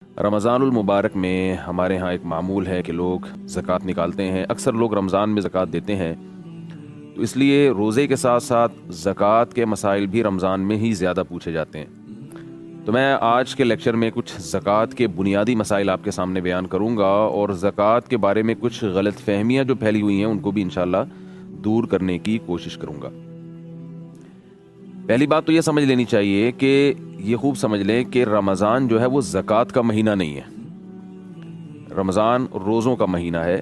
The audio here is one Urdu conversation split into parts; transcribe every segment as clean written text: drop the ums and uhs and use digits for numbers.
رمضان المبارک میں ہمارے ہاں ایک معمول ہے کہ لوگ زکوٰۃ نکالتے ہیں. اکثر لوگ رمضان میں زکوٰۃ دیتے ہیں، تو اس لیے روزے کے ساتھ ساتھ زکوٰۃ کے مسائل بھی رمضان میں ہی زیادہ پوچھے جاتے ہیں. تو میں آج کے لیکچر میں کچھ زکوٰۃ کے بنیادی مسائل آپ کے سامنے بیان کروں گا، اور زکوٰۃ کے بارے میں کچھ غلط فہمیاں جو پھیلی ہوئی ہیں ان کو بھی انشاءاللہ دور کرنے کی کوشش کروں گا. پہلی بات تو یہ سمجھ لینی چاہیے کہ یہ خوب سمجھ لیں کہ رمضان جو ہے وہ زکوٰۃ کا مہینہ نہیں ہے. رمضان روزوں کا مہینہ ہے.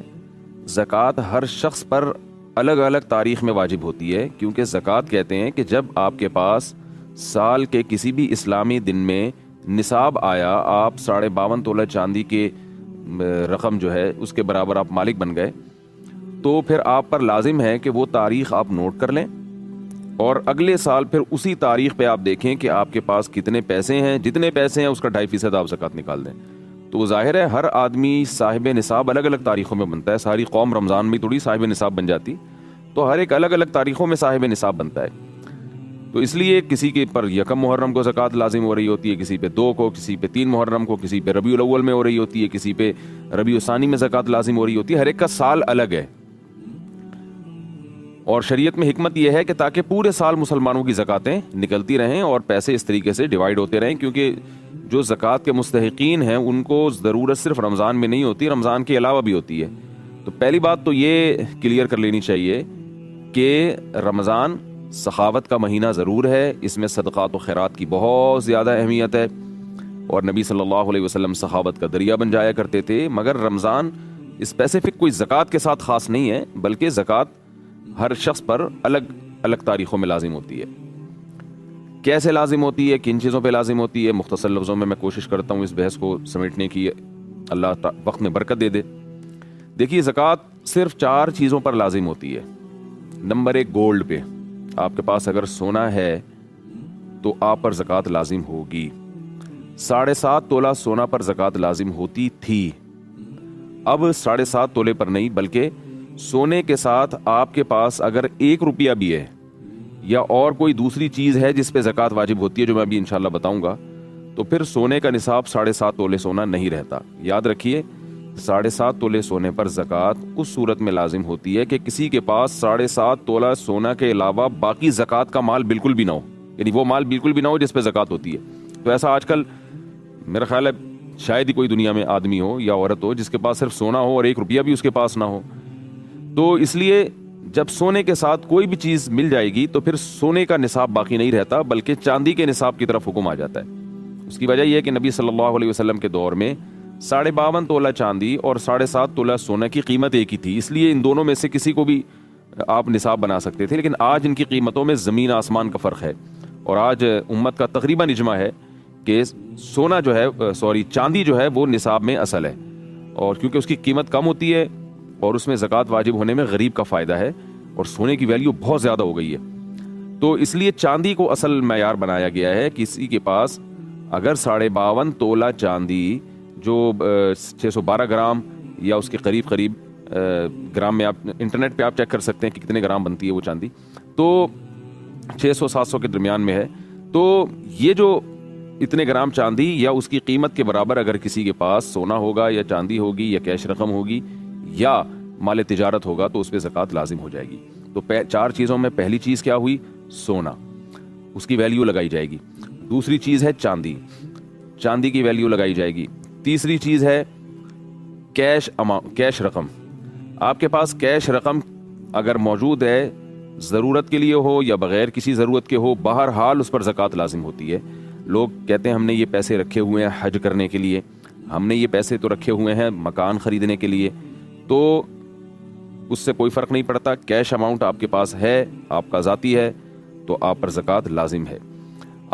زکوٰۃ ہر شخص پر الگ الگ تاریخ میں واجب ہوتی ہے، کیونکہ زکوٰۃ کہتے ہیں کہ جب آپ کے پاس سال کے کسی بھی اسلامی دن میں نصاب آیا، آپ 52.5 تولہ چاندی کے رقم جو ہے اس کے برابر آپ مالک بن گئے، تو پھر آپ پر لازم ہے کہ وہ تاریخ آپ نوٹ کر لیں، اور اگلے سال پھر اسی تاریخ پہ آپ دیکھیں کہ آپ کے پاس کتنے پیسے ہیں. جتنے پیسے ہیں اس کا 2.5% آپ زکوٰۃ نکال دیں. تو ظاہر ہے ہر آدمی صاحب نصاب الگ الگ تاریخوں میں بنتا ہے. ساری قوم رمضان میں تھوڑی صاحب نصاب بن جاتی، تو ہر ایک الگ الگ تاریخوں میں صاحب نصاب بنتا ہے. تو اس لیے کسی کے پر 1 محرم کو زکوٰۃ لازم ہو رہی ہوتی ہے، کسی پہ 2 کو، کسی پہ 3 محرم کو، کسی پہ ربیع الاول میں ہو رہی ہوتی ہے، کسی پہ ربیع الثانی میں زکوٰۃ لازم ہو رہی ہوتی ہے. ہر ایک کا سال الگ ہے، اور شریعت میں حکمت یہ ہے کہ تاکہ پورے سال مسلمانوں کی زکوٰتیں نکلتی رہیں اور پیسے اس طریقے سے ڈیوائیڈ ہوتے رہیں، کیونکہ جو زکوٰۃ کے مستحقین ہیں ان کو ضرورت صرف رمضان میں نہیں ہوتی، رمضان کے علاوہ بھی ہوتی ہے. تو پہلی بات تو یہ کلیئر کر لینی چاہیے کہ رمضان سخاوت کا مہینہ ضرور ہے، اس میں صدقات و خیرات کی بہت زیادہ اہمیت ہے، اور نبی صلی اللہ علیہ وسلم سخاوت کا دریا بن جایا کرتے تھے. مگر رمضان اسپیسیفک کوئی زکوٰۃ کے ساتھ خاص نہیں ہے، بلکہ زکوٰۃ ہر شخص پر الگ الگ تاریخوں میں لازم ہوتی ہے. کیسے لازم ہوتی ہے، کن چیزوں پہ لازم ہوتی ہے، مختصر لفظوں میں کوشش کرتا ہوں اس بحث کو سمیٹنے کی. اللہ وقت میں برکت دے دے. دیکھیے، زکوٰۃ صرف 4 چیزوں پر لازم ہوتی ہے. نمبر 1، گولڈ پہ. آپ کے پاس اگر سونا ہے تو آپ پر زکوٰۃ لازم ہوگی. 7.5 تولہ سونا پر زکوٰۃ لازم ہوتی تھی، اب 7.5 تولے پر نہیں، بلکہ سونے کے ساتھ آپ کے پاس اگر 1 روپیہ بھی ہے یا اور کوئی دوسری چیز ہے جس پہ زکوٰۃ واجب ہوتی ہے، جو میں ابھی انشاءاللہ بتاؤں گا، تو پھر سونے کا نصاب 7.5 تولے سونا نہیں رہتا. یاد رکھیے، 7.5 تولے سونے پر زکوٰۃ اس صورت میں لازم ہوتی ہے کہ کسی کے پاس 7.5 تولہ سونا کے علاوہ باقی زکوٰۃ کا مال بالکل بھی نہ ہو، یعنی وہ مال بالکل بھی نہ ہو جس پہ زکوٰۃ ہوتی ہے. تو ایسا آج کل میرا خیال ہے شاید ہی کوئی دنیا میں آدمی ہو یا عورت ہو جس کے پاس صرف سونا ہو اور 1 روپیہ بھی اس کے پاس نہ ہو. تو اس لیے جب سونے کے ساتھ کوئی بھی چیز مل جائے گی تو پھر سونے کا نصاب باقی نہیں رہتا، بلکہ چاندی کے نصاب کی طرف حکم آ جاتا ہے. اس کی وجہ یہ ہے کہ نبی صلی اللہ علیہ وسلم کے دور میں 52.5 تولہ چاندی اور 7.5 تولہ سونا کی قیمت ایک ہی تھی، اس لیے ان دونوں میں سے کسی کو بھی آپ نصاب بنا سکتے تھے. لیکن آج ان کی قیمتوں میں زمین آسمان کا فرق ہے، اور آج امت کا تقریباً اجماع ہے کہ سونا جو ہے چاندی جو ہے وہ نصاب میں اصل ہے، اور کیونکہ اس کی قیمت کم ہوتی ہے اور اس میں زکوٰۃ واجب ہونے میں غریب کا فائدہ ہے، اور سونے کی ویلیو بہت زیادہ ہو گئی ہے. تو اس لیے چاندی کو اصل معیار بنایا گیا ہے. کسی کے پاس اگر 52.5 تولہ چاندی جو 612 گرام یا اس کے قریب گرام میں، آپ انٹرنیٹ پہ آپ چیک کر سکتے ہیں کہ کتنے گرام بنتی ہے وہ چاندی، تو 600-700 کے درمیان میں ہے. تو یہ جو اتنے گرام چاندی یا اس کی قیمت کے برابر اگر کسی کے پاس سونا ہوگا یا چاندی ہوگی یا کیش رقم ہوگی یا مال تجارت ہوگا تو اس پہ زکوٰۃ لازم ہو جائے گی. تو 4 چیزوں میں پہلی چیز کیا ہوئی؟ سونا، اس کی ویلیو لگائی جائے گی. دوسری چیز ہے چاندی، چاندی کی ویلیو لگائی جائے گی. تیسری چیز ہے کیش رقم. آپ کے پاس کیش رقم اگر موجود ہے، ضرورت کے لیے ہو یا بغیر کسی ضرورت کے ہو، بہرحال اس پر زکوٰۃ لازم ہوتی ہے. لوگ کہتے ہیں ہم نے یہ پیسے رکھے ہوئے ہیں حج کرنے کے لیے، ہم نے یہ پیسے تو رکھے ہوئے ہیں مکان خریدنے کے لیے، تو اس سے کوئی فرق نہیں پڑتا. کیش اماؤنٹ آپ کے پاس ہے، آپ کا ذاتی ہے، تو آپ پر زکوٰۃ لازم ہے.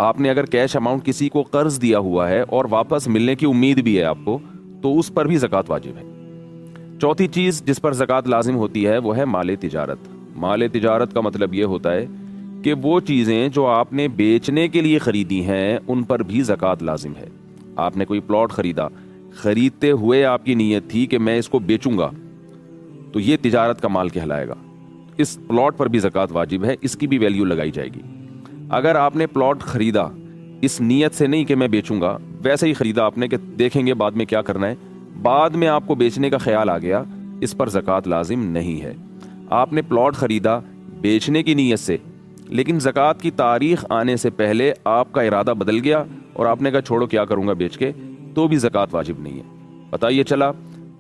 آپ نے اگر کیش اماؤنٹ کسی کو قرض دیا ہوا ہے اور واپس ملنے کی امید بھی ہے آپ کو، تو اس پر بھی زکوٰۃ واجب ہے. چوتھی چیز جس پر زکوٰۃ لازم ہوتی ہے وہ ہے مال تجارت. مال تجارت کا مطلب یہ ہوتا ہے کہ وہ چیزیں جو آپ نے بیچنے کے لیے خریدی ہیں ان پر بھی زکوٰۃ لازم ہے. آپ نے کوئی پلاٹ خریدا، خریدتے ہوئے آپ کی نیت تھی کہ میں اس کو بیچوں گا، تو یہ تجارت کا مال کہلائے گا. اس پلاٹ پر بھی زکوٰۃ واجب ہے، اس کی بھی ویلیو لگائی جائے گی. اگر آپ نے پلاٹ خریدا اس نیت سے نہیں کہ میں بیچوں گا، ویسے ہی خریدا آپ نے کہ دیکھیں گے بعد میں کیا کرنا ہے، بعد میں آپ کو بیچنے کا خیال آ گیا، اس پر زکوٰۃ لازم نہیں ہے۔ آپ نے پلاٹ خریدا بیچنے کی نیت سے، لیکن زکوٰۃ کی تاریخ آنے سے پہلے آپ کا ارادہ بدل گیا اور آپ نے کہا چھوڑو کیا کروں گا بیچ کے، تو بھی زکوٰۃ واجب نہیں ہے۔ پتہ یہ چلا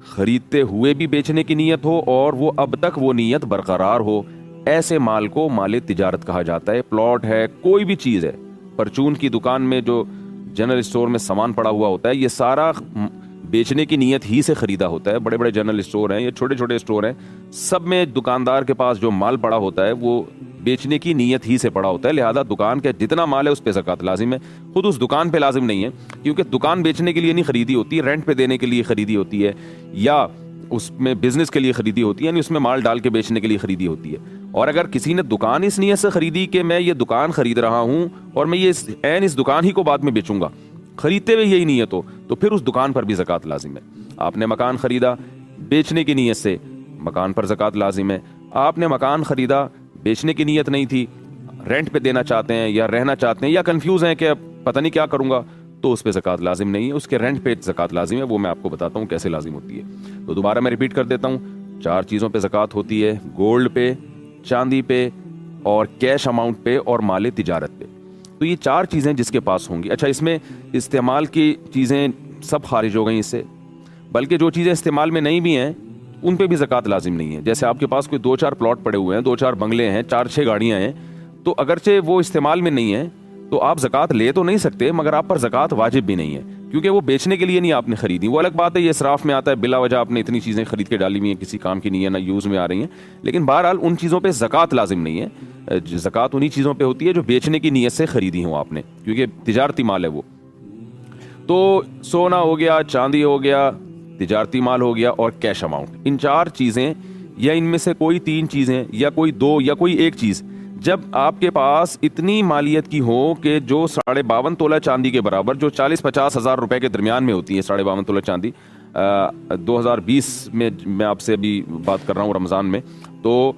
خریدتے ہوئے بھی بیچنے کی نیت ہو اور وہ اب تک وہ نیت برقرار ہو، ایسے مال کو مال تجارت کہا جاتا ہے۔ پلاٹ ہے، کوئی بھی چیز ہے، پرچون کی دکان میں جو جنرل اسٹور میں سامان پڑا ہوا ہوتا ہے، یہ سارا بیچنے کی نیت ہی سے خریدا ہوتا ہے۔ بڑے بڑے جنرل اسٹور ہیں یا چھوٹے چھوٹے اسٹور ہیں، سب میں دکاندار کے پاس جو مال پڑا ہوتا ہے وہ بیچنے کی نیت ہی سے پڑا ہوتا ہے، لہذا دکان کے جتنا مال ہے اس پہ زکوٰۃ لازم ہے۔ خود اس دکان پہ لازم نہیں ہے، کیونکہ دکان بیچنے کے لیے نہیں خریدی ہوتی، رینٹ پہ دینے کے لیے خریدی ہوتی ہے، یا اس میں بزنس کے لیے خریدی ہوتی ہے، یعنی اس میں مال ڈال کے بیچنے کے لیے خریدی ہوتی ہے۔ اور اگر کسی نے دکان اس نیت سے خریدی کہ میں یہ دکان خرید رہا ہوں اور میں یہ اس دکان ہی کو بعد میں بیچوں گا، خریدتے ہوئے یہی نیت ہو، تو پھر اس دکان پر بھی زکوٰۃ لازم ہے۔ آپ نے مکان خریدا بیچنے کی نیت سے، مکان پر زکوٰۃ لازم ہے۔ آپ نے مکان خریدا بیچنے کی نیت نہیں تھی، رینٹ پہ دینا چاہتے ہیں یا رہنا چاہتے ہیں یا کنفیوز ہیں کہ پتہ نہیں کیا کروں گا، تو اس پہ زکوٰۃ لازم نہیں ہے، اس کے رینٹ پہ زکوٰۃ لازم ہے۔ وہ میں آپ کو بتاتا ہوں کیسے لازم ہوتی ہے۔ تو دوبارہ میں ریپیٹ کر دیتا ہوں، 4 چیزوں پہ زکوٰۃ ہوتی ہے: گولڈ پہ، چاندی پہ، اور کیش اماؤنٹ پہ، اور مال تجارت پہ۔ تو یہ 4 چیزیں جس کے پاس ہوں گی۔ اچھا، اس میں استعمال کی چیزیں سب خارج ہو گئیں اس سے، بلکہ جو چیزیں استعمال میں نہیں بھی ہیں ان پہ بھی زکوٰۃ لازم نہیں ہے۔ جیسے آپ کے پاس کوئی 2-4 پلاٹ پڑے ہوئے ہیں، 2-4 بنگلے ہیں، 4-6 گاڑیاں ہیں، تو اگرچہ وہ استعمال میں نہیں ہیں تو آپ زکوٰۃ لے تو نہیں سکتے، مگر آپ پر زکوٰۃ واجب بھی نہیں ہے، کیونکہ وہ بیچنے کے لیے نہیں آپ نے خریدی۔ وہ الگ بات ہے، یہ اسراف میں آتا ہے، بلا وجہ آپ نے اتنی چیزیں خرید کے ڈالی ہوئی ہیں، کسی کام کی نہیں ہے، نہ یوز میں آ رہی ہیں، لیکن بہرحال ان چیزوں پہ زکوٰۃ لازم نہیں ہے۔ زکوٰۃ انہی چیزوں پہ ہوتی ہے جو بیچنے کی نیت سے خریدی ہوں آپ نے، کیونکہ تجارتی مال ہے وہ۔ تو سونا ہو گیا، چاندی ہو گیا، تجارتی مال ہو گیا، اور کیش اماؤنٹ، ان 4 چیزیں یا ان میں سے کوئی 3 چیزیں یا کوئی 2 یا کوئی ایک چیز جب آپ کے پاس اتنی مالیت کی ہو کہ جو 52.5 تولہ چاندی کے برابر، جو 40-50 ہزار روپے کے درمیان میں ہوتی ہے 52.5 تولہ چاندی، 2020 میں میں آپ سے ابھی بات کر رہا ہوں رمضان میں، تو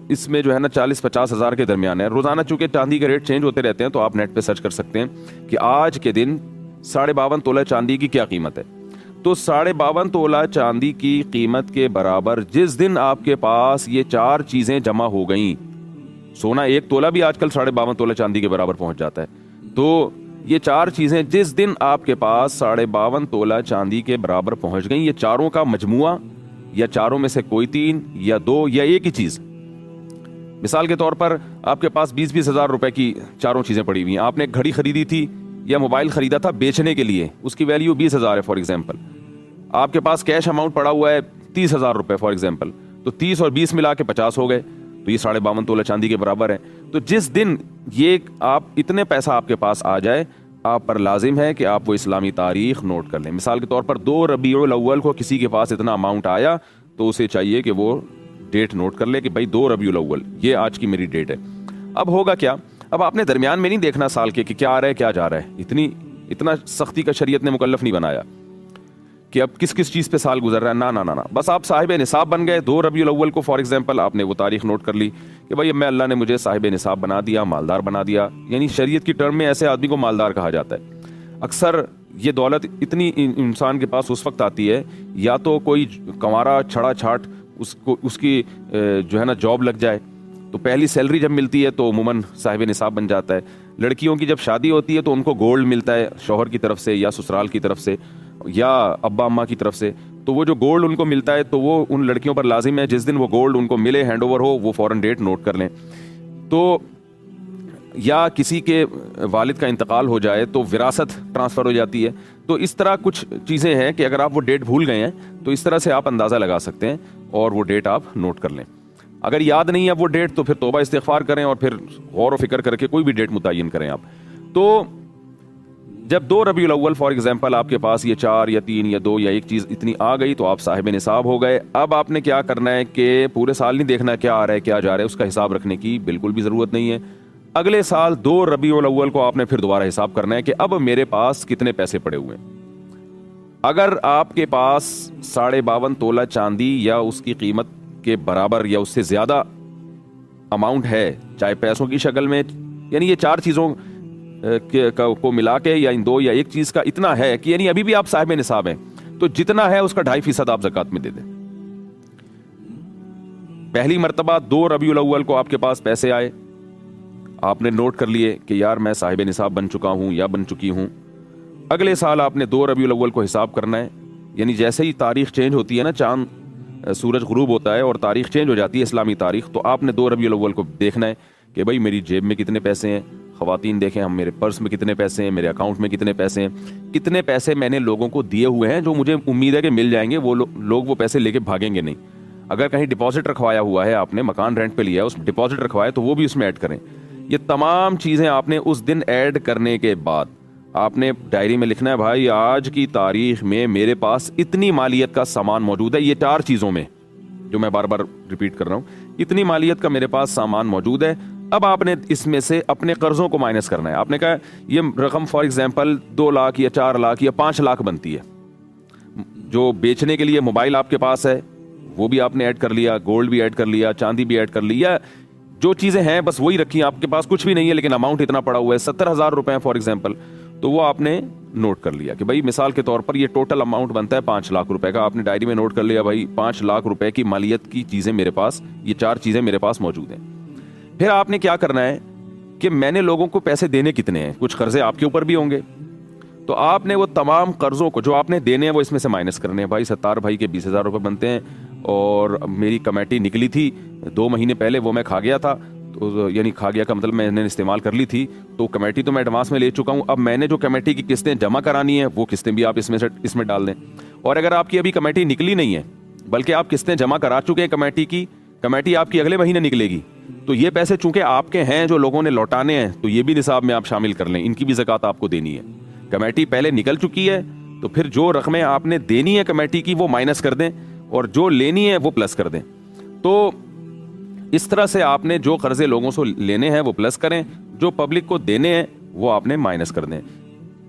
اس میں جو ہے نا 40-50 ہزار کے درمیان ہے۔ روزانہ چونکہ چاندی کے ریٹ چینج ہوتے رہتے ہیں تو آپ نیٹ پہ سرچ کر سکتے ہیں کہ آج کے دن 52.5 تولہ چاندی کی کیا قیمت ہے۔ تو 52.5 تولہ چاندی کی قیمت کے برابر جس دن آپ کے پاس یہ 4 چیزیں جمع ہو گئیں، سونا 1 تولہ بھی آج کل 52.5 تولہ چاندی کے برابر پہنچ جاتا ہے، تو یہ 4 چیزیں جس دن آپ کے پاس 52.5 تولہ چاندی کے برابر پہنچ گئیں، یہ چاروں کا مجموعہ یا چاروں میں سے کوئی 3 یا 2 یا ایک ہی چیز، مثال کے طور پر آپ کے پاس 20-20 ہزار روپے کی چاروں چیزیں پڑی ہوئی ہیں، آپ نے ایک گھڑی خریدی تھی یا موبائل خریدا تھا بیچنے کے لیے، اس کی ویلیو 20 ہزار ہے فار ایگزامپل، آپ کے پاس کیش اماؤنٹ پڑا ہوا ہے 30 ہزار روپے فار ایگزامپل، تو 30 اور 20 ملا کے 50 ہو گئے، تو یہ 52.5 تولہ چاندی کے برابر ہے۔ تو جس دن یہ آپ اتنے پیسہ آپ کے پاس آ جائے، آپ پر لازم ہے کہ آپ وہ اسلامی تاریخ نوٹ کر لیں۔ مثال کے طور پر 2 ربیع الاول کو کسی کے پاس اتنا اماؤنٹ آیا تو اسے چاہیے کہ وہ ڈیٹ نوٹ کر لے کہ بھائی 2 ربیع الاول یہ آج کی میری ڈیٹ ہے۔ اب ہوگا کیا، اب آپ نے درمیان میں نہیں دیکھنا سال کے کہ کیا آ رہا ہے کیا جا رہا ہے، اتنا سختی کا شریعت نے مکلف نہیں بنایا کہ اب کس کس چیز پہ سال گزر رہا ہے، نہ، بس آپ صاحب نصاب بن گئے 2 ربیع الاول کو فار ایگزامپل، آپ نے وہ تاریخ نوٹ کر لی کہ بھائی اب میں اللہ نے مجھے صاحب نصاب بنا دیا، مالدار بنا دیا، یعنی شریعت کی ٹرم میں ایسے آدمی کو مالدار کہا جاتا ہے۔ اکثر یہ دولت اتنی انسان کے پاس اس وقت آتی ہے یا تو کوئی کنوارا چھڑا چھاٹ اس کی جو ہے نا جاب لگ جائے، تو پہلی سیلری جب ملتی ہے تو عموماً صاحب نصاب بن جاتا ہے۔ لڑکیوں کی جب شادی ہوتی ہے تو ان کو گولڈ ملتا ہے شوہر کی طرف سے یا سسرال کی طرف سے یا ابا اماں کی طرف سے، تو وہ جو گولڈ ان کو ملتا ہے تو وہ ان لڑکیوں پر لازم ہے جس دن وہ گولڈ ان کو ملے، ہینڈ اوور ہو، وہ فوراً ڈیٹ نوٹ کر لیں۔ تو یا کسی کے والد کا انتقال ہو جائے تو وراثت ٹرانسفر ہو جاتی ہے، تو اس طرح کچھ چیزیں ہیں کہ اگر آپ وہ ڈیٹ بھول گئے ہیں تو اس طرح سے آپ اندازہ لگا سکتے ہیں اور وہ ڈیٹ آپ نوٹ کر لیں۔ اگر یاد نہیں ہے وہ ڈیٹ تو پھر توبہ استغفار کریں اور پھر غور و فکر کر کے کوئی بھی ڈیٹ متعین کریں آپ۔ تو جب 2 ربیع الاول فار ایگزامپل آپ کے پاس یہ 4 یا 3 یا 2 یا ایک چیز اتنی آ گئی تو آپ صاحب نصاب ہو گئے۔ اب آپ نے کیا کرنا ہے کہ پورے سال نہیں دیکھنا کیا آ رہا ہے کیا جا رہا ہے، اس کا حساب رکھنے کی بالکل بھی ضرورت نہیں ہے۔ اگلے سال 2 ربیع الاول کو آپ نے پھر دوبارہ حساب کرنا ہے کہ اب میرے پاس کتنے پیسے پڑے ہوئے ہیں۔ اگر آپ کے پاس 52.5 تولہ چاندی یا اس کی قیمت کے برابر یا اس سے زیادہ اماؤنٹ ہے، چاہے پیسوں کی شکل میں، یعنی یہ 4 چیزوں کو ملا کے یا ان دو یا ایک چیز کا اتنا ہے کہ یعنی ابھی بھی آپ صاحب نصاب ہیں تو جتنا ہے اس کا 2.5% آپ زکوٰۃ میں دے دیں. پہلی مرتبہ 2 ربیع الاول کو آپ کے پاس پیسے آئے, آپ نے نوٹ کر لیے کہ یار میں صاحب نصاب بن چکا ہوں یا بن چکی ہوں. اگلے سال آپ نے 2 ربیع الاول کو حساب کرنا ہے, یعنی جیسے ہی تاریخ چینج ہوتی ہے نا, چاند سورج غروب ہوتا ہے اور تاریخ چینج ہو جاتی ہے اسلامی تاریخ, تو آپ نے 2 ربیع الاول کو دیکھنا ہے کہ بھائی میری جیب میں کتنے پیسے ہیں. خواتین دیکھیں ہم, میرے پرس میں کتنے پیسے ہیں, میرے اکاؤنٹ میں کتنے پیسے ہیں, کتنے پیسے میں نے لوگوں کو دیے ہوئے ہیں جو مجھے امید ہے کہ مل جائیں گے, وہ لوگ وہ پیسے لے کے بھاگیں گے نہیں. اگر کہیں ڈپازٹ رکھوایا ہوا ہے, آپ نے مکان رینٹ پہ لیا ہے, اس ڈپازٹ رکھوایا تو وہ بھی اس میں ایڈ کریں. یہ تمام چیزیں آپ نے اس دن ایڈ کرنے کے بعد آپ نے ڈائری میں لکھنا ہے بھائی آج کی تاریخ میں میرے پاس اتنی مالیت کا سامان موجود ہے. یہ 4 چیزوں میں جو میں بار بار ریپیٹ کر رہا ہوں, اتنی مالیت کا میرے پاس سامان موجود ہے. اب آپ نے اس میں سے اپنے قرضوں کو مائنس کرنا ہے. آپ نے کہا یہ رقم فار ایگزامپل 2 لاکھ یا 4 لاکھ یا 5 لاکھ بنتی ہے. جو بیچنے کے لیے موبائل آپ کے پاس ہے وہ بھی آپ نے ایڈ کر لیا, گولڈ بھی ایڈ کر لیا, چاندی بھی ایڈ کر لیا, جو چیزیں ہیں بس وہی رکھی. آپ کے پاس کچھ بھی نہیں ہے لیکن اماؤنٹ اتنا پڑا ہوا ہے 70,000 روپے فار ایگزامپل, تو وہ آپ نے نوٹ کر لیا کہ بھائی مثال کے طور پر یہ ٹوٹل اماؤنٹ بنتا ہے 5 لاکھ روپے کا. آپ نے ڈائری میں نوٹ کر لیا بھائی 5 لاکھ روپے کی مالیت کی چیزیں میرے پاس, یہ 4 چیزیں میرے پاس موجود ہیں. پھر آپ نے کیا کرنا ہے کہ میں نے لوگوں کو پیسے دینے کتنے ہیں, کچھ قرضے آپ کے اوپر بھی ہوں گے, تو آپ نے وہ تمام قرضوں کو جو آپ نے دینے ہیں وہ اس میں سے مائنس کرنے ہیں. بھائی 70 بھائی کے 20,000 روپے بنتے ہیں اور میری کمیٹی نکلی تھی 2 مہینے پہلے, وہ میں کھا گیا تھا, تو یعنی کھا گیا کا مطلب میں نے استعمال کر لی تھی, تو کمیٹی تو میں ایڈوانس میں لے چکا ہوں. اب میں نے جو کمیٹی کی قسطیں جمع کرانی ہیں وہ قسطیں بھی آپ اس میں ڈال دیں. اور اگر آپ کی ابھی کمیٹی نکلی نہیں ہے بلکہ آپ قسطیں جمع کرا چکے ہیں کمیٹی کی, کمیٹی آپ کی اگلے مہینے نکلے گی, تو یہ پیسے چونکہ آپ کے ہیں جو لوگوں نے لوٹانے ہیں تو یہ بھی نصاب میں آپ شامل کر لیں, ان کی بھی زکوٰۃ آپ کو دینی ہے. کمیٹی پہلے نکل چکی ہے تو پھر جو رقمیں آپ نے دینی ہے کمیٹی کی وہ مائنس کر دیں اور جو لینی ہے وہ پلس کر دیں. تو اس طرح سے آپ نے جو قرضے لوگوں سے لینے ہیں وہ پلس کریں, جو پبلک کو دینے ہیں وہ آپ نے مائنس کر دیں.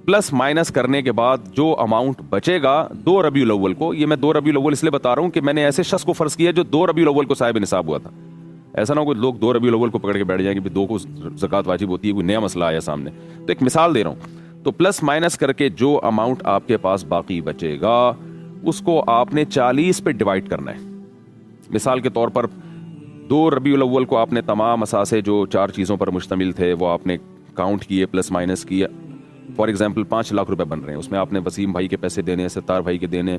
پلس مائنس کرنے کے بعد جو اماؤنٹ بچے گا 2 ربیع الاول کو, یہ میں 2 ربیع الاول اس لیے بتا رہا ہوں کہ میں نے ایسے شخص کو فرض کیا جو 2 ربیع الاول کو صاحب نصاب ہوا تھا. ایسا نہ ہو کہ لوگ 2 ربیع الاول کو پکڑ کے بیٹھ جائیں کہ 2 کو زکوٰۃ واجب ہوتی ہے, کوئی نیا مسئلہ آیا سامنے. تو ایک مثال دے رہا ہوں. تو پلس مائنس کر کے جو اماؤنٹ آپ کے پاس باقی بچے گا اس کو آپ نے 40 پہ ڈیوائڈ کرنا ہے. مثال کے طور پر 2 ربیع الاول کو آپ نے تمام اثاثے جو 4 چیزوں پر مشتمل تھے وہ آپ نے کاؤنٹ کیے, پلس مائنس کیے. فار ایگزامپل 5 لاکھ روپے بن رہے ہیں, اس میں آپ نے وسیم بھائی کے پیسے دینے, 70 بھائی کے دینے,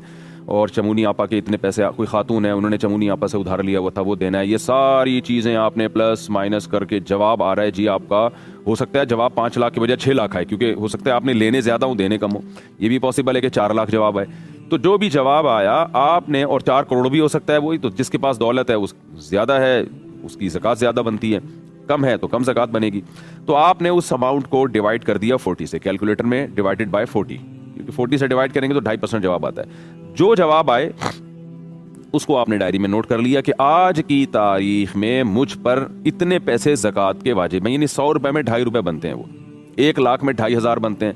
اور چمونی آپا کے اتنے پیسے, کوئی خاتون ہے انہوں نے چمونی آپا سے ادھار لیا ہوا تھا وہ دینا ہے. یہ ساری چیزیں آپ نے پلس مائنس کر کے جواب آ رہا ہے جی آپ کا, ہو سکتا ہے جواب 5 لاکھ کے بجائے 6 لاکھ آئے, کیونکہ ہو سکتا ہے آپ نے لینے زیادہ ہوں دینے کم ہو. یہ بھی پاسبل ہے کہ 4 لاکھ جواب آئے. تو جو بھی جواب آیا آپ نے, اور 4 کروڑ بھی ہو سکتا ہے وہی, تو جس کے پاس دولت ہے اس زیادہ ہے اس کی زکوٰۃ زیادہ بنتی ہے, کم ہے تو کم زکوٰۃ بنے گی. تو آپ نے اس اماؤنٹ کو ڈیوائڈ کر دیا 40 سے, کیلکولیٹر میں ڈیوائڈڈ بائی 40, کیونکہ 40 سے ڈیوائڈ کریں گے تو 2.5% جواب آتا ہے. جو جواب آئے اس کو آپ نے ڈائری میں نوٹ کر لیا کہ آج کی تاریخ میں مجھ پر اتنے پیسے زکوٰۃ کے واجب ہیں, یعنی 100 روپے میں 2.5 روپے بنتے ہیں, وہ 1 لاکھ میں 2.5 ہزار بنتے ہیں,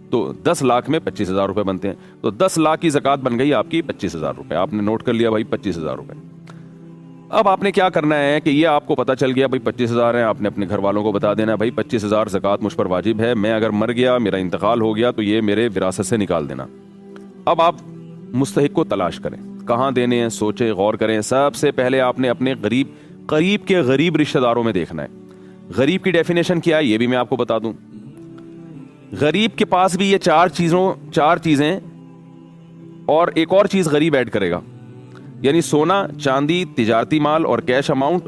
تو 10 لاکھ میں 25,000 روپے بنتے ہیں. تو 10 لاکھ کی زکوٰۃ بن گئی آپ کی 25,000 روپے. آپ نے نوٹ کر لیا بھائی 25,000 روپے. اب آپ نے کیا کرنا ہے کہ یہ آپ کو پتا چل گیا بھائی 25,000 ہیں, آپ نے اپنے گھر والوں کو بتا دینا بھائی 25,000 زکوٰۃ مجھ پر واجب ہے, میں اگر مر گیا, میرا انتقال ہو گیا تو یہ میرے وراثت سے نکال دینا. اب آپ مستحق کو تلاش کریں, کہاں دینے ہیں, سوچیں, غور کریں. سب سے پہلے آپ نے اپنے قریب کے غریب رشتہ داروں میں دیکھنا ہے. غریب کی ڈیفینیشن کیا ہے یہ بھی میں آپ کو بتا دوں. غریب کے پاس بھی یہ 4 چیزیں اور ایک اور چیز غریب ایڈ کرے گا, یعنی سونا, چاندی, تجارتی مال اور کیش اماؤنٹ,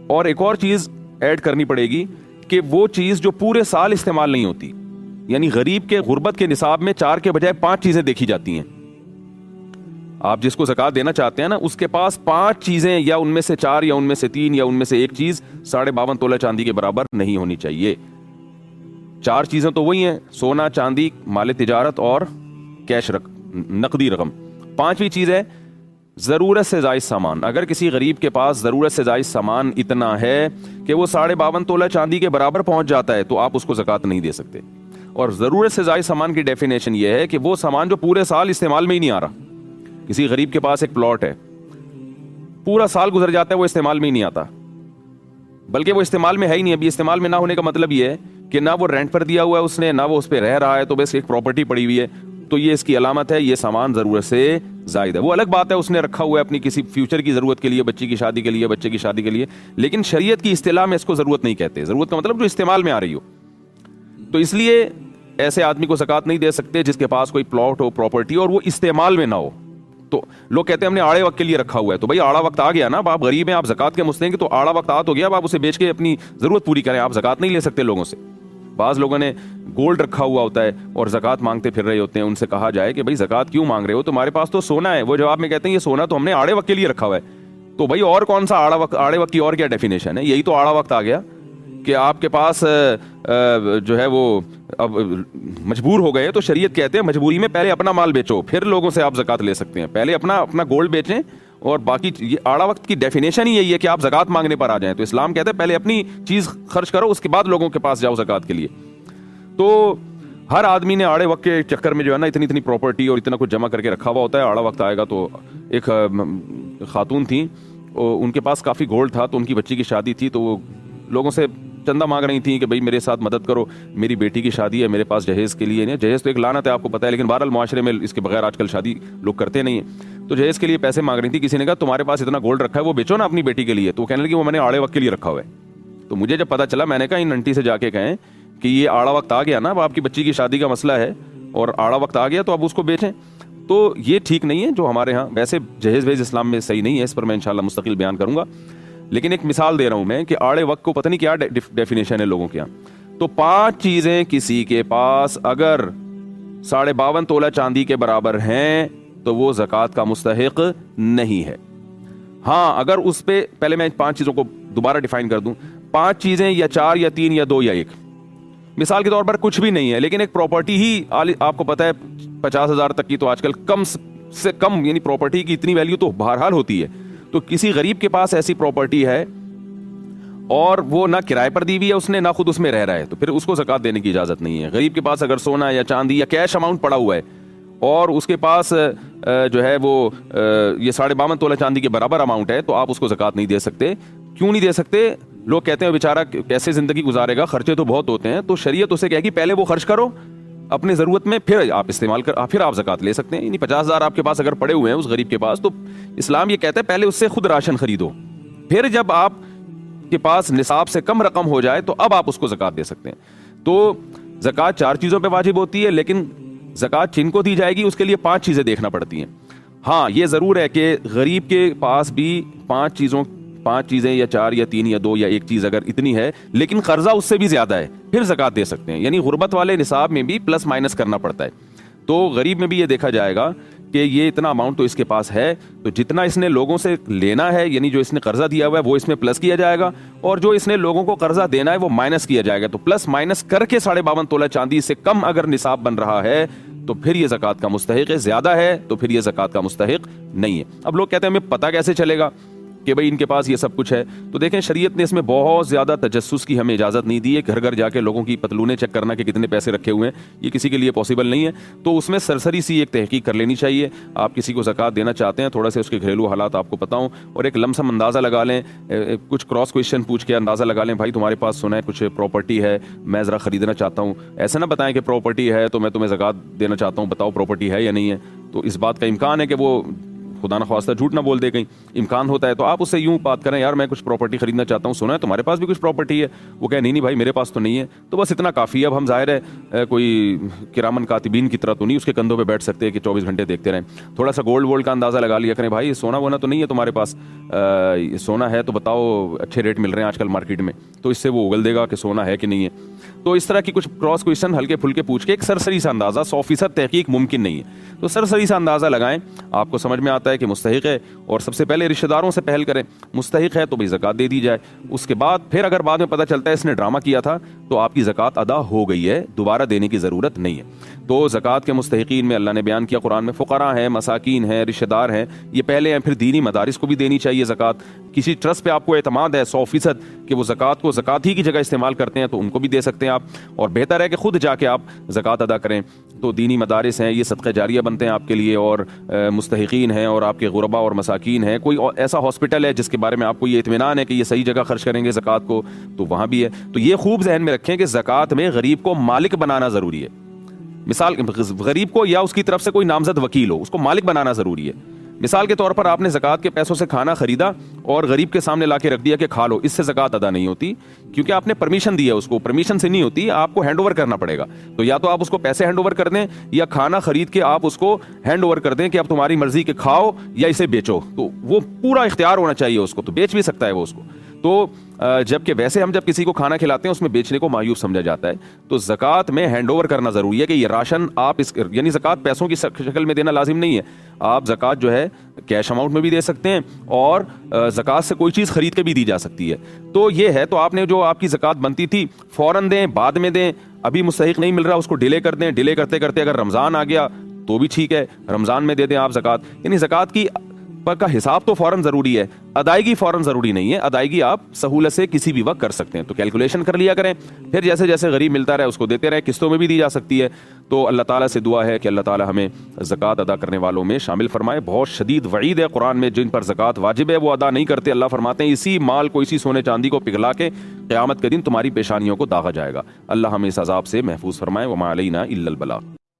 اور ایک اور چیز ایڈ کرنی پڑے گی کہ وہ چیز جو پورے سال استعمال نہیں ہوتی. یعنی غریب کے غربت کے نصاب میں 4 کے بجائے 5 چیزیں دیکھی جاتی ہیں. آپ جس کو زکوٰۃ دینا چاہتے ہیں نا اس کے پاس 5 چیزیں, یا ان میں سے 4 یا ان میں سے 3 یا ان میں سے ایک چیز 52.5 تولہ چاندی کے برابر نہیں ہونی چاہیے. 4 چیزیں تو وہی ہیں, سونا, چاندی, مال تجارت اور کیش نقدی رقم. 5ویں چیز ہے ضرورت سے زائد سامان. اگر کسی غریب کے پاس ضرورت سے زائد سامان اتنا ہے کہ وہ 52.5 تولہ چاندی کے برابر پہنچ جاتا ہے تو آپ اس کو زکوٰۃ نہیں دے سکتے. اور ضرورت سے زائد سامان کی ڈیفینیشن یہ ہے کہ وہ سامان جو پورے سال استعمال میں ہی نہیں آ رہا. کسی غریب کے پاس ایک پلاٹ ہے, پورا سال گزر جاتا ہے وہ استعمال میں ہی نہیں آتا, بلکہ وہ استعمال میں ہے ہی نہیں. ابھی استعمال میں نہ ہونے کا مطلب یہ ہے کہ نہ وہ رینٹ پر دیا ہوا ہے اس نے, نہ وہ اس پہ رہ رہا ہے, تو بس ایک پراپرٹی پڑی ہوئی ہے, تو یہ اس کی علامت ہے یہ سامان ضرورت سے زائد ہے. وہ الگ بات ہے اس نے رکھا ہوا ہے اپنی کسی فیوچر کی ضرورت کے لیے, بچی کی شادی کے لیے, بچے کی شادی کے لیے, لیکن شریعت کی اصطلاح میں اس کو ضرورت نہیں کہتے. ضرورت کا مطلب جو استعمال میں آ رہی ہو. تو اس لیے ایسے آدمی کو زکوٰۃ نہیں دے سکتے جس کے پاس کوئی پلاٹ ہو, پراپرٹی اور وہ استعمال میں نہ ہو. تو لوگ کہتے ہیں ہم نے آڑے وقت کے لیے رکھا ہوا ہے, تو بھائی آڑا وقت آ گیا نا, اب آپ غریب ہیں, آپ زکوٰۃ کے مستحق ہیں, تو آڑا وقت آ تو گیا, اب آپ اسے بیچ کے اپنی ضرورت پوری کریں. آپ زکوٰۃ نہیں لے سکتے لوگوں سے. بعض لوگوں نے گولڈ رکھا ہوا ہوتا ہے اور زکوٰۃ مانگتے پھر رہے ہوتے ہیں, ان سے کہا جائے کہ بھائی زکوٰۃ کیوں مانگ رہے ہو, تمہارے پاس تو سونا ہے. وہ جواب میں کہتے ہیں یہ سونا تو ہم نے آڑے وقت کے لیے رکھا ہوا ہے. تو بھائی اور کون سا آڑے وقت کی اور کیا ڈیفینیشن ہے؟ یہی تو آڑا وقت آ گیا کہ آپ کے پاس جو ہے وہ اب مجبور ہو گئے. تو شریعت کہتے ہیں مجبوری میں پہلے اپنا مال بیچو, پھر لوگوں سے آپ زکوٰۃ لے سکتے ہیں. پہلے اپنا گولڈ بیچیں, اور باقی یہ آڑا وقت کی ڈیفینیشن ہی یہی ہے کہ آپ زکوٰۃ مانگنے پر آ جائیں. تو اسلام کہتے ہیں پہلے اپنی چیز خرچ کرو, اس کے بعد لوگوں کے پاس جاؤ زکوٰۃ کے لیے. تو ہر آدمی نے آڑے وقت کے چکر میں جو ہے نا اتنی پراپرٹی اور اتنا کچھ جمع کر کے رکھا ہوا ہوتا ہے. آڑا وقت آئے گا تو ایک خاتون تھیں, ان کے پاس کافی گولڈ تھا, تو ان کی بچی کی شادی تھی, تو وہ لوگوں سے چندہ مانگ رہی تھیں کہ بھائی میرے ساتھ مدد کرو, میری بیٹی کی شادی ہے, میرے پاس جہیز کے لیے نہیں. جہیز تو ایک لعنت ہے آپ کو پتہ ہے, لیکن بہرحال معاشرے میں اس کے بغیر آج کل شادی لوگ کرتے نہیں ہیں. تو جہیز کے لیے پیسے مانگ رہی تھی. کسی نے کہا تمہارے پاس اتنا گولڈ رکھا ہے وہ بیچو نا اپنی بیٹی کے لیے. تو وہ کہنے لگی وہ میں نے آڑے وقت کے لیے رکھا ہوا ہے. تو مجھے جب پتا چلا, میں نے کہا ان آنٹی سے جا کے کہیں کہ یہ آڑا وقت آ گیا نا, اب آپ کی بچی کی شادی کا مسئلہ ہے اور آڑا وقت آ گیا تو اب اس کو بیچیں. تو یہ ٹھیک نہیں ہے جو ہمارے ہاں. ویسے جہیز ویز اسلام میں صحیح نہیں ہے, اس پر میں انشاءاللہ مستقل بیان کروں گا, لیکن ایک مثال دے رہا ہوں میں کہ آڑے وقت کو پتہ نہیں کیا ڈیفینیشن ہے لوگوں کے یہاں. تو 5 چیزیں کسی کے پاس اگر 52.5 تولہ چاندی کے برابر ہیں تو وہ زکوٰۃ کا مستحق نہیں ہے. ہاں اگر اس پہ, پہلے میں 5 چیزوں کو دوبارہ ڈیفائن کر دوں. 5 چیزیں یا 4 یا 3 یا 2 یا 1. مثال کے طور پر کچھ بھی نہیں ہے, لیکن ایک پراپرٹی ہی آپ کو پتا ہے 50,000 تک کی تو آج کل کم سے کم, یعنی پراپرٹی کی اتنی ویلیو تو بہرحال ہوتی ہے. تو کسی غریب کے پاس ایسی پراپرٹی ہے اور وہ نہ کرائے پر دی ہوئی ہے اس نے, نہ خود اس میں رہ رہا ہے, تو پھر اس کو زکوٰۃ دینے کی اجازت نہیں ہے. غریب کے پاس اگر سونا یا چاندی یا کیش اماؤنٹ پڑا ہوا ہے اور اس کے پاس جو ہے وہ یہ 52.5 تولہ چاندی کے برابر اماؤنٹ ہے, تو آپ اس کو زکوٰۃ نہیں دے سکتے. کیوں نہیں دے سکتے؟ لوگ کہتے ہیں بیچارہ کیسے زندگی گزارے گا, خرچے تو بہت ہوتے ہیں. تو شریعت اسے کہے گی پہلے وہ خرچ کرو اپنی ضرورت میں, پھر آپ استعمال پھر آپ زکوٰۃ لے سکتے ہیں. یعنی 50,000 آپ کے پاس اگر پڑے ہوئے ہیں اس غریب کے پاس, تو اسلام یہ کہتا ہے پہلے اس سے خود راشن خریدو, پھر جب آپ کے پاس نصاب سے کم رقم ہو جائے تو اب آپ اس کو زکوٰۃ دے سکتے ہیں. تو زکوٰۃ 4 چیزوں پہ واجب ہوتی ہے, لیکن زکوٰۃ جن کو دی جائے گی اس کے لیے 5 چیزیں دیکھنا پڑتی ہیں. ہاں یہ ضرور ہے کہ غریب کے پاس بھی 5 چیزیں یا 4 یا 3 یا 2 یا 1 چیز اگر اتنی ہے, لیکن قرضہ اس سے بھی زیادہ ہے, پھر زکوٰۃ دے سکتے ہیں. یعنی غربت والے نصاب میں بھی پلس مائنس کرنا پڑتا ہے. تو غریب میں بھی یہ دیکھا جائے گا کہ یہ اتنا اماؤنٹ تو اس کے پاس ہے, تو جتنا اس نے لوگوں سے لینا ہے, یعنی جو اس نے قرضہ دیا ہوا ہے وہ اس میں پلس کیا جائے گا, اور جو اس نے لوگوں کو قرضہ دینا ہے وہ مائنس کیا جائے گا. تو پلس مائنس کر کے 52.5 تولہ چاندی سے کم اگر نصاب بن رہا ہے تو پھر یہ زکوٰۃ کا مستحق ہے. زیادہ ہے تو پھر یہ زکوٰۃ کا مستحق نہیں ہے. اب لوگ کہتے ہیں ہمیں پتہ کیسے چلے گا کہ بھئی ان کے پاس یہ سب کچھ ہے؟ تو دیکھیں شریعت نے اس میں بہت زیادہ تجسس کی ہمیں اجازت نہیں دی ہے. گھر گھر جا کے لوگوں کی پتلونیں چیک کرنا کہ کتنے پیسے رکھے ہوئے ہیں, یہ کسی کے لیے پاسبل نہیں ہے. تو اس میں سرسری سی ایک تحقیق کر لینی چاہیے. آپ کسی کو زکوٰۃ دینا چاہتے ہیں, تھوڑا سے اس کے گھریلو حالات آپ کو بتاؤں اور ایک لمسم اندازہ لگا لیں, کچھ کراس کویشچن پوچھ کے اندازہ لگا لیں, بھائی تمہارے پاس سنا ہے کچھ پراپرٹی ہے, میں ذرا خریدنا چاہتا ہوں. ایسا نہ بتائیں کہ پراپرٹی ہے تو میں تمہیں زکوٰۃ دینا چاہتا ہوں, بتاؤ پراپرٹی ہے یا نہیں ہے. تو اس بات کا امکان ہے کہ وہ خدا نہ خواستہ جھوٹ نہ بول دے, کہیں امکان ہوتا ہے. تو آپ اس سے یوں بات کریں, یار میں کچھ پراپرٹی خریدنا چاہتا ہوں, سنا ہے تمہارے پاس بھی کچھ پراپرٹی ہے. وہ کہے نہیں بھائی میرے پاس تو نہیں ہے. تو بس اتنا کافی ہے. اب ہم ظاہر ہے کوئی کرامن کاتبین کی طرح تو نہیں اس کے کندھوں پہ بیٹھ سکتے کہ 24 گھنٹے دیکھتے رہیں. تھوڑا سا گولڈ کا اندازہ لگا لیا کریں, بھائی سونا وونا تو نہیں ہے تمہارے پاس, سونا ہے تو بتاؤ, اچھے ریٹ مل رہے ہیں آج کل مارکیٹ میں. تو اس سے وہ اگل دے گا کہ سونا ہے کہ نہیں ہے. تو اس طرح کی کچھ کراس کویشچن ہلکے پھلکے پوچھ کے ایک سرسری سا اندازہ, 100% تحقیق ممکن نہیں ہے, تو سرسری سا اندازہ لگائیں, آپ کو سمجھ میں آتا ہے کہ مستحق ہے, اور سب سے پہلے رشتہ داروں سے پہل کریں. مستحق ہے تو بھائی زکوٰۃ دے دی جائے. اس کے بعد پھر اگر بعد میں پتہ چلتا ہے اس نے ڈرامہ کیا تھا تو آپ کی زکوٰۃ ادا ہو گئی ہے, دوبارہ دینے کی ضرورت نہیں ہے. تو زکوٰۃ کے مستحقین میں اللہ نے بیان کیا قرآن میں, فقراء ہیں, مساکین ہیں, رشتہ دار ہیں, یہ پہلے ہیں. پھر دینی مدارس کو بھی دینی چاہیے زکوٰۃ. کسی ٹرسٹ پہ آپ کو اعتماد ہے 100% کہ وہ زکوٰۃ کو زکوٰۃ ہی کی جگہ استعمال کرتے ہیں تو ان کو بھی دے سکتے ہیں. آپ, اور بہتر ہے کہ خود جا کے آپ زکوٰۃ ادا کریں. تو دینی مدارس ہیں, یہ صدقہ جاریہ بنتے ہیں آپ کے لیے, اور مستحقین ہیں اور آپ کے غربا اور مساکین ہیں. کوئی ایسا ہاسپٹل ہے جس کے بارے میں آپ کو یہ اطمینان ہے کہ یہ صحیح جگہ خرچ کریں گے زکوٰۃ کو, تو وہاں بھی ہے. تو یہ خوب ذہن میں رکھیں کہ زکوٰۃ میں غریب کو مالک بنانا ضروری ہے. مثال, غریب کو یا اس کی طرف سے کوئی نامزد وکیل ہو, اس کو مالک بنانا ضروری ہے. مثال کے طور پر آپ نے زکوٰۃ کے پیسوں سے کھانا خریدا اور غریب کے سامنے لا کے رکھ دیا کہ کھا لو, اس سے زکوٰۃ ادا نہیں ہوتی, کیونکہ آپ نے پرمیشن دی ہے اس کو. پرمیشن سے نہیں ہوتی, آپ کو ہینڈ اوور کرنا پڑے گا. تو یا تو آپ اس کو پیسے ہینڈ اوور کر دیں, یا کھانا خرید کے آپ اس کو ہینڈ اوور کر دیں کہ اب تمہاری مرضی کہ کھاؤ یا اسے بیچو. تو وہ پورا اختیار ہونا چاہیے اس کو, تو بیچ بھی سکتا ہے وہ اس کو. تو جبکہ ویسے ہم جب کسی کو کھانا کھلاتے ہیں اس میں بیچنے کو معیوب سمجھا جاتا ہے. تو زکوٰۃ میں ہینڈ اوور کرنا ضروری ہے کہ یہ راشن آپ یعنی زکوٰۃ پیسوں کی شکل میں دینا لازم نہیں ہے. آپ زکوٰۃ جو ہے کیش اماؤنٹ میں بھی دے سکتے ہیں, اور زکوٰۃ سے کوئی چیز خرید کے بھی دی جا سکتی ہے. تو یہ ہے, تو آپ نے جو آپ کی زکوٰۃ بنتی تھی فوراً دیں, بعد میں دیں, ابھی مستحق نہیں مل رہا اس کو ڈیلے کر دیں. ڈیلے کرتے کرتے اگر رمضان آ گیا تو بھی ٹھیک ہے, رمضان میں دے دیں آپ زکوٰۃ. یعنی زکوٰۃ کی کا حساب تو فوراً ضروری ہے, ادائیگی فوراً ضروری نہیں ہے. ادائیگی آپ سہولت سے کسی بھی وقت کر سکتے ہیں. تو کیلکولیشن کر لیا کریں, پھر جیسے جیسے غریب ملتا رہے اس کو دیتے رہے. قسطوں میں بھی دی جا سکتی ہے. تو اللہ تعالیٰ سے دعا ہے کہ اللہ تعالیٰ ہمیں زکوٰۃ ادا کرنے والوں میں شامل فرمائے. بہت شدید وعید ہے قرآن میں جن پر زکوٰۃ واجب ہے وہ ادا نہیں کرتے. اللہ فرماتے ہیں اسی مال کو, اسی سونے چاندی کو پگھلا کے قیامت کے دن تمہاری پیشانیوں کو داغا جائے گا. اللہ ہمیں اس عذاب سے محفوظ فرمائے. وما علینا الا البلاغ.